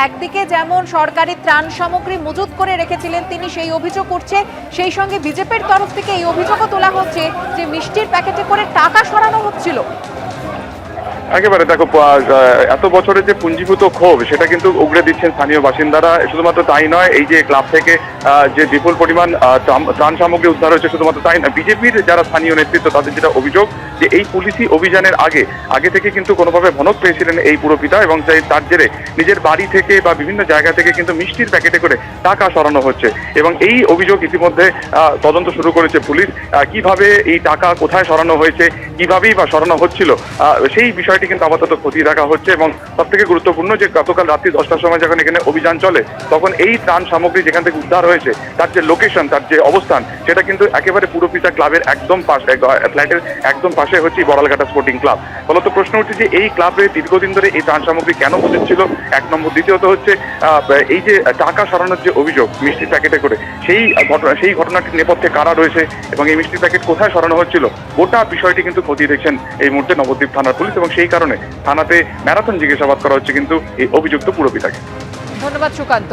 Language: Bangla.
একদিকে যেমন সরকারি ত্রাণ সামগ্রী মজুত করে রেখেছিলেন তিনি সেই অভিযোগ করছে, সেই সঙ্গে বিজেপির তরফ থেকে এই অভিযোগও তোলা হচ্ছে যে মিষ্টির প্যাকেটে করে টাকা সরানো হচ্ছিল। একেবারে দেখো, এত বছরের যে পুঞ্জীভূত ক্ষোভ সেটা কিন্তু উগড়ে দিচ্ছেন স্থানীয় বাসিন্দারা। শুধুমাত্র তাই নয়, এই যে ক্লাব থেকে যে বিপুল পরিমাণ ত্রাণ সামগ্রী উদ্ধার হয়েছে, শুধুমাত্র তাই নয়, বিজেপির যারা স্থানীয় নেতৃত্ব তাদের যেটা অভিযোগ যে এই পুলিশি অভিযানের আগে থেকে কিন্তু কোনোভাবে ভনক পেয়েছিলেন এই পুরপিতা, এবং তার জেরে নিজের বাড়ি থেকে বা বিভিন্ন জায়গা থেকে কিন্তু মিষ্টির প্যাকেটে করে টাকা সরানো হচ্ছে। এবং এই অভিযোগ ইতিমধ্যে তদন্ত শুরু করেছে পুলিশ। কিভাবে এই টাকা কোথায় সরানো হয়েছে, কিভাবেই বা সরানো হচ্ছিল, সেই বিষয়টি কিন্তু আপাতত খতিয়ে দেখা হচ্ছে। এবং সব থেকে গুরুত্বপূর্ণ যে গতকাল রাত্রি 10টার সময় যখন এখানে অভিযান চলে, তখন এই ত্রাণ সামগ্রী যেখান থেকে উদ্ধার হয়েছে তার যে লোকেশন, তার যে অবস্থান, সেটা কিন্তু একেবারে পুরপিতা ক্লাবের একদম পাশে, ফ্ল্যাটের একদম পাশে হচ্ছে বড়ালঘাটা স্পোর্টিং ক্লাব। ফলত প্রশ্ন উঠছে যে এই ক্লাবে দীর্ঘদিন ধরে এই ত্রাণ সামগ্রী কেন মজুদ ছিল, এক নম্বর। দ্বিতীয়ত হচ্ছে এই যে টাকা সরানোর যে অভিযোগ মিষ্টির প্যাকেটে করে, সেই ঘটনাটির নেপথ্যে কারা রয়েছে এবং এই মিষ্টির প্যাকেট কোথায় সরানো হচ্ছিল, গোটা বিষয়টি কিন্তু খতিয়ে দেখছেন এই মুহূর্তে নবদ্বীপ থানার পুলিশ। এবং সেই কারণে থানাতে ম্যারাথন জিজ্ঞাসাবাদ করা হচ্ছে কিন্তু এই অভিযুক্ত পুরপিতাকে। ধন্যবাদ সুকান্ত।